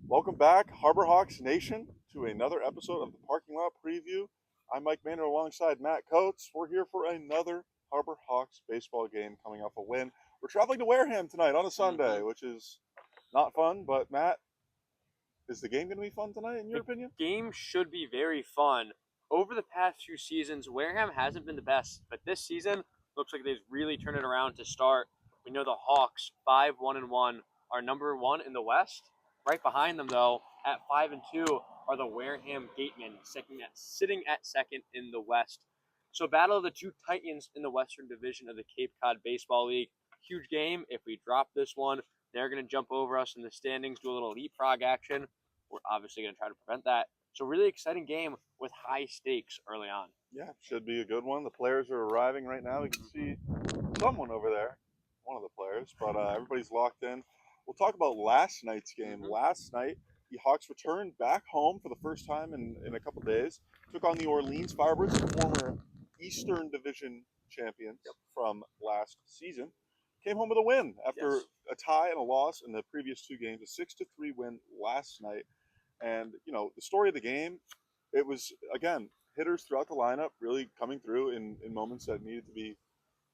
Welcome back, Harbor Hawks Nation, to another episode of the Parking Lot Preview. I'm Mike Maynard alongside Matt Coates. We're here for another Harbor Hawks baseball game coming off a win. We're traveling to Wareham tonight on a Sunday, which is not fun, but Matt, is the game going to be fun tonight in your opinion? Game should be very fun. Over the past few seasons, Wareham hasn't been the best, but this season looks like they've really turned it around to start. We know the Hawks, 5-1-1, are number one in the West. Right behind them, though, at 5-2, are the Wareham Gatemen, sitting at second in the West. So, battle of the two titans in the Western Division of the Cape Cod Baseball League. Huge game. If we drop this one, they're going to jump over us in the standings, do a little leapfrog action. We're obviously going to try to prevent that. So really exciting game with high stakes early on. Yeah, should be a good one. The players are arriving right now. You can see someone over there, one of the players, but everybody's locked in. We'll talk about last night's game. Last night, the Hawks returned back home for the first time in a couple days. Took on the Orleans Firebirds, former Eastern Division champions from last season. Came home with a win after a tie and a loss in the previous two games. A 6-3 win last night. And, you know, the story of the game, it was, again, hitters throughout the lineup really coming through in moments that needed to be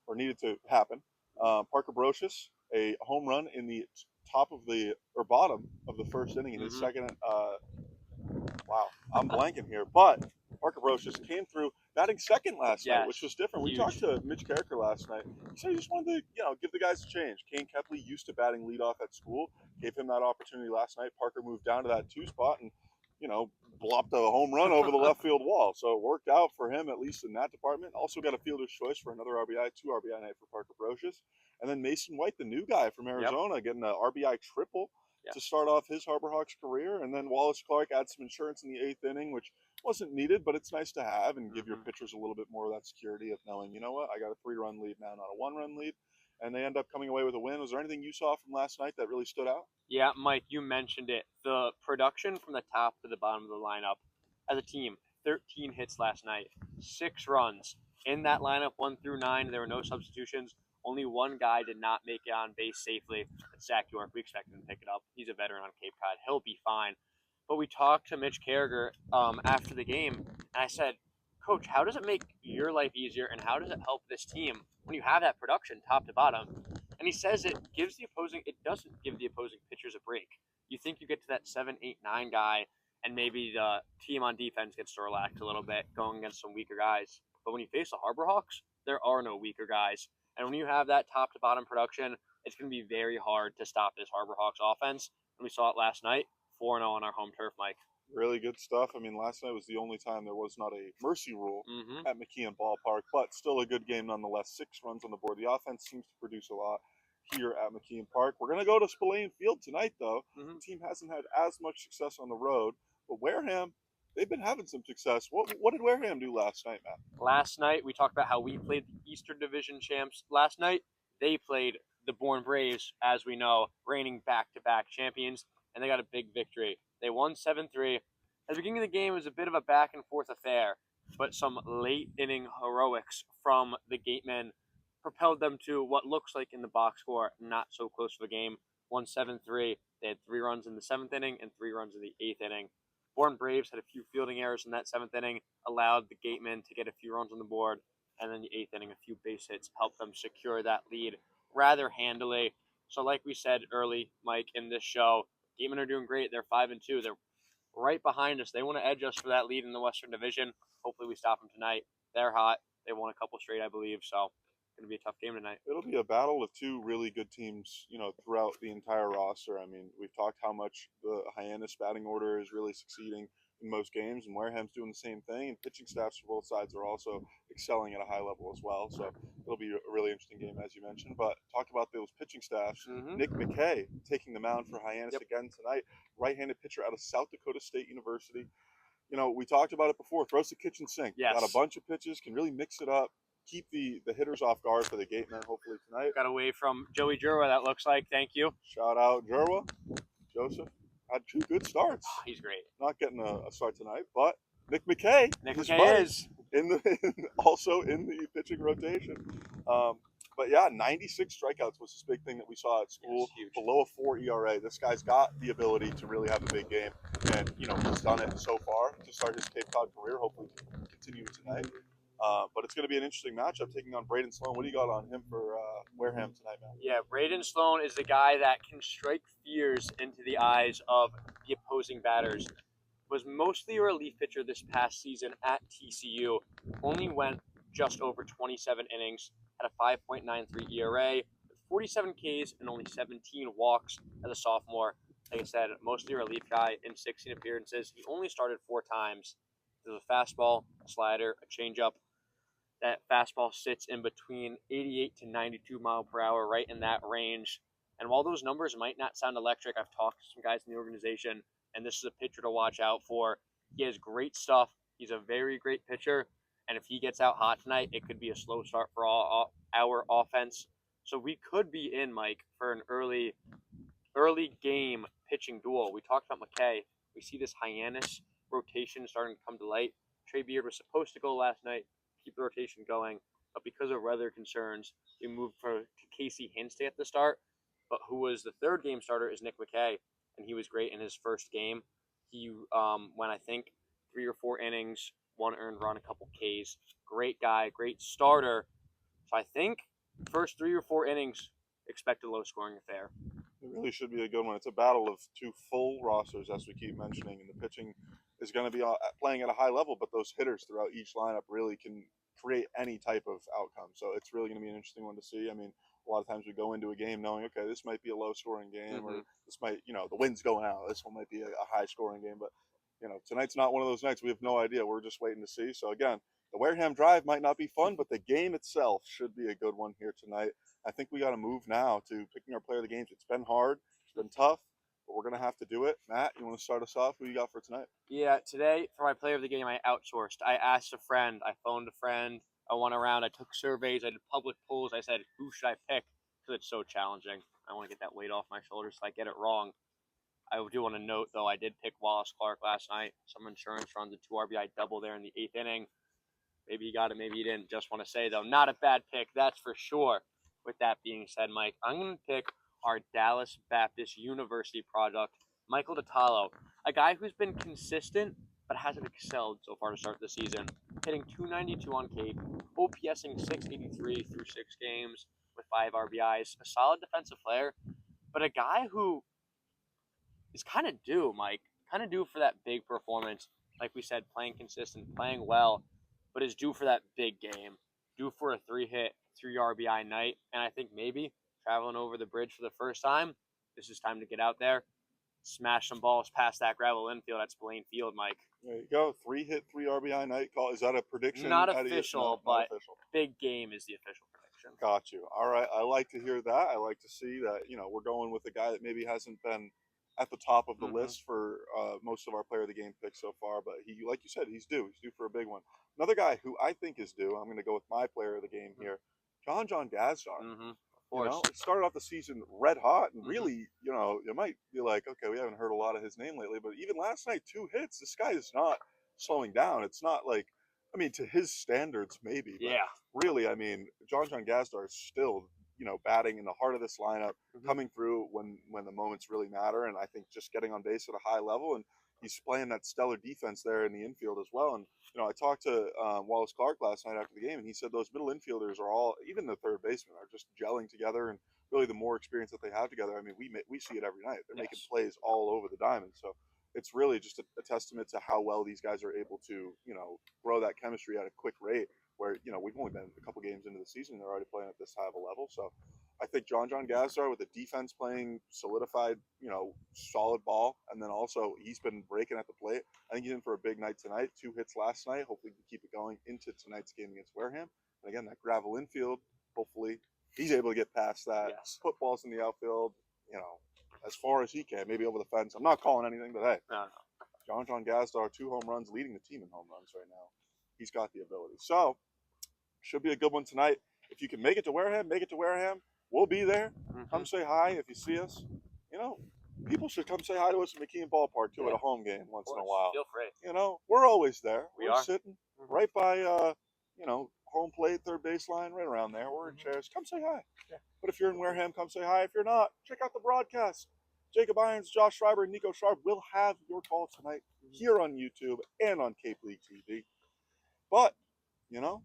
or needed to happen. Parker Brocious, a home run in the top of the or bottom of the first inning in his second. Wow, I'm blanking here, but Parker Brocious came through batting second last night, which was different. We talked to Mitch Carricker last night. He said he just wanted to, give the guys a change. Kane Kepley used to batting leadoff at school, gave him that opportunity last night. Parker moved down to that two spot and blopped a home run over the left field wall. So it worked out for him, at least in that department. Also got a fielder's choice for another RBI, 2 RBI night for Parker Brocious. And then Mason White, the new guy from Arizona, getting an RBI triple to start off his Harbor Hawks career. And then Wallace Clark adds some insurance in the eighth inning, which wasn't needed, but it's nice to have and give your pitchers a little bit more of that security of knowing, you know what, I got a 3-run lead now, not a 1-run lead. And they end up coming away with a win. Was there anything you saw from last night that really stood out? Yeah, Mike, you mentioned it. The production from the top to the bottom of the lineup as a team, 13 hits last night, 6 runs. In that lineup, 1 through 9, there were no substitutions. Only one guy did not make it on base safely. It's Zach York. We expect him to pick it up. He's a veteran on Cape Cod. He'll be fine. But we talked to Mitch Carriger after the game, and I said, Coach, how does it make your life easier, and how does it help this team when you have that production top to bottom? And he says it doesn't give the opposing pitchers a break. You think you get to that 7, 8, 9 guy, and maybe the team on defense gets to relax a little bit going against some weaker guys. But when you face the Harbor Hawks, there are no weaker guys. And when you have that top to bottom production, it's going to be very hard to stop this Harbor Hawks offense. And we saw it last night, 4-0 on our home turf, Mike. Really good stuff. I mean, last night was the only time there was not a mercy rule at McKeon Ballpark, but still a good game nonetheless. 6 runs on the board. The offense seems to produce a lot here at McKeon Park. We're going to go to Spillane Field tonight, though. The team hasn't had as much success on the road, but Wareham, they've been having some success. What did Wareham do last night, Matt? Last night, we talked about how we played the Eastern Division champs. Last night, they played the Bourne Braves, as we know, reigning back-to-back champions, and they got a big victory. They won 7-3. At the beginning of the game, it was a bit of a back-and-forth affair, but some late-inning heroics from the Gatemen propelled them to what looks like in the box score, not so close to the game, won 7-3. They had 3 runs in the 7th inning and 3 runs in the 8th inning. Bourne Braves had a few fielding errors in that 7th inning, allowed the Gatemen to get a few runs on the board, and then the 8th inning, a few base hits helped them secure that lead rather handily. So like we said early, Mike, in this show, Gatemen are doing great. They're 5-2. They're right behind us. They want to edge us for that lead in the Western Division. Hopefully we stop them tonight. They're hot. They won a couple straight, I believe, so it's going to be a tough game tonight. It'll be a battle of 2 really good teams, throughout the entire roster. I mean, we've talked how much the Hyannis batting order is really succeeding in most games, and Wareham's doing the same thing, and pitching staffs for both sides are also excelling at a high level as well. So it'll be a really interesting game, as you mentioned. But talk about those pitching staffs. Nick McKay taking the mound for Hyannis again tonight, right-handed pitcher out of South Dakota State University. We talked about it before. Throws the kitchen sink. Got a bunch of pitches, can really mix it up. Keep the hitters off guard for the Gatemen, hopefully, tonight. Got away from Joey Jurwa, that looks like. Thank you. Shout out Jurwa. Joseph had 2 good starts. He's great. Not getting a start tonight, but Nick McKay is also in the pitching rotation. But yeah, 96 strikeouts was this big thing that we saw at school. Yes, huge. Below a 4 ERA. This guy's got the ability to really have a big game, and he's done it so far to start his Cape Cod career. Hopefully, continue tonight. But it's going to be an interesting matchup taking on Braden Sloan. What do you got on him for Wareham tonight, man? Yeah, Braden Sloan is the guy that can strike fears into the eyes of the opposing batters. Was mostly a relief pitcher this past season at TCU. Only went just over 27 innings, had a 5.93 ERA, with 47 Ks and only 17 walks as a sophomore. Like I said, mostly a relief guy in 16 appearances. He only started 4 times. There's a fastball, a slider, a changeup. That fastball sits in between 88 to 92 mile per hour, right in that range. And while those numbers might not sound electric, I've talked to some guys in the organization, and this is a pitcher to watch out for. He has great stuff. He's a very great pitcher, and if he gets out hot tonight, it could be a slow start for our offense. So we could be in, Mike, for an early game pitching duel. We talked about McKay. We see this Hyannis rotation starting to come to light. Trey Beard was supposed to go last night, keep the rotation going, but because of weather concerns, we moved to Casey Hinstey at the start. But who was the third game starter is Nick McKay, and he was great in his first game. He went, I think, 3 or 4 innings, 1 earned run, a couple Ks. Great guy, great starter. So I think first 3 or 4 innings, expect a low-scoring affair. It really should be a good one. It's a battle of 2 full rosters, as we keep mentioning, and the pitching is going to be playing at a high level, but those hitters throughout each lineup really can create any type of outcome. So it's really going to be an interesting one to see. I mean, a lot of times we go into a game knowing, okay, this might be a low-scoring game, or this might, the wind's going out. This one might be a high-scoring game, but tonight's not one of those nights. We have no idea. We're just waiting to see. So again, the Wareham Drive might not be fun, but the game itself should be a good one here tonight. I think we got to move now to picking our player of the games. It's been hard. It's been tough, but we're going to have to do it. Matt, you want to start us off? Who you got for tonight? Yeah, today for my player of the game, I outsourced. I asked a friend. I phoned a friend. I went around. I took surveys. I did public polls. I said, who should I pick? Because it's so challenging. I want to get that weight off my shoulders so I get it wrong. I do want to note, though, I did pick Wallace Clark last night. Some insurance runs a 2 RBI double there in the 8th inning. Maybe he got it, maybe he didn't. Just want to say, though, not a bad pick, that's for sure. With that being said, Mike, I'm going to pick our Dallas Baptist University product, Michael Detallo, a guy who's been consistent but hasn't excelled so far to start the season. Hitting .292 on Cape, OPSing .683 through 6 games with 5 RBIs. A solid defensive player, but a guy who is kind of due, Mike. Kind of due for that big performance. Like we said, playing consistent, playing well, but is due for that big game. Due for a 3-hit, 3 RBI night. And I think maybe traveling over the bridge for the first time, this is time to get out there, smash some balls past that gravel infield at Spillane Field, Mike. There you go. 3-hit, 3 RBI night call. Is that a prediction? Not official, but not official. Big game is the official prediction. Got you. All right. I like to hear that. I like to see that, we're going with a guy that maybe hasn't been at the top of the list for most of our player of the game picks so far, but he, like you said, he's due. He's due for a big one. Another guy who I think is due, I'm going to go with my player of the game here, John Gazdar. It started off the season red hot, and really, you might be like, okay, we haven't heard a lot of his name lately, but even last night, 2 hits. This guy is not slowing down. It's not like, to his standards, maybe. But really, John Gazdar is still, batting in the heart of this lineup, coming through when the moments really matter, and I think just getting on base at a high level, and he's playing that stellar defense there in the infield as well. And I talked to Wallace Clark last night after the game, and he said those middle infielders are all, even the third baseman, are just gelling together, and really the more experience that they have together. We see it every night. They're making plays all over the diamond. So it's really just a testament to how well these guys are able to, grow that chemistry at a quick rate. Where we've only been a couple games into the season, they're already playing at this high of a level. So I think John Gazdar, with the defense playing solidified, solid ball, and then also he's been breaking at the plate. I think he's in for a big night tonight. 2 hits last night. Hopefully we can keep it going into tonight's game against Wareham. And again, that gravel infield, hopefully he's able to get past that. Yes. Put balls in the outfield, as far as he can, maybe over the fence. I'm not calling anything, but hey, John Gazdar, 2 home runs, leading the team in home runs right now. He's got the ability. So, should be a good one tonight. If you can make it to Wareham, We'll be there. Come say hi if you see us. People should come say hi to us at McKeon Ballpark, too, at a home game once in a while. Feel free. We're always there. We We're are sitting right by, home plate, third baseline, right around there. We're in chairs. Come say hi. Yeah. But if you're in Wareham, come say hi. If you're not, check out the broadcast. Jacob Irons, Josh Schreiber, and Nico Sharp will have your call tonight here on YouTube and on Cape League TV. But,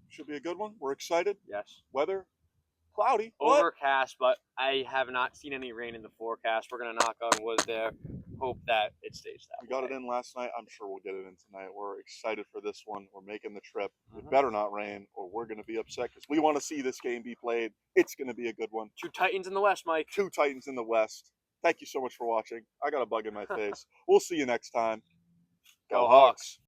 should be a good one. We're excited. Yes. Weather, cloudy. Overcast, but I have not seen any rain in the forecast. We're going to knock on wood there. Hope that it stays that We got way. it in last night. I'm sure we'll get it in tonight. We're excited for this one. We're making the trip. It better not rain or we're going to be upset because we want to see this game be played. It's going to be a good one. 2 Titans in the West, Mike. 2 Titans in the West. Thank you so much for watching. I got a bug in my face. We'll see you next time. Go Hawks.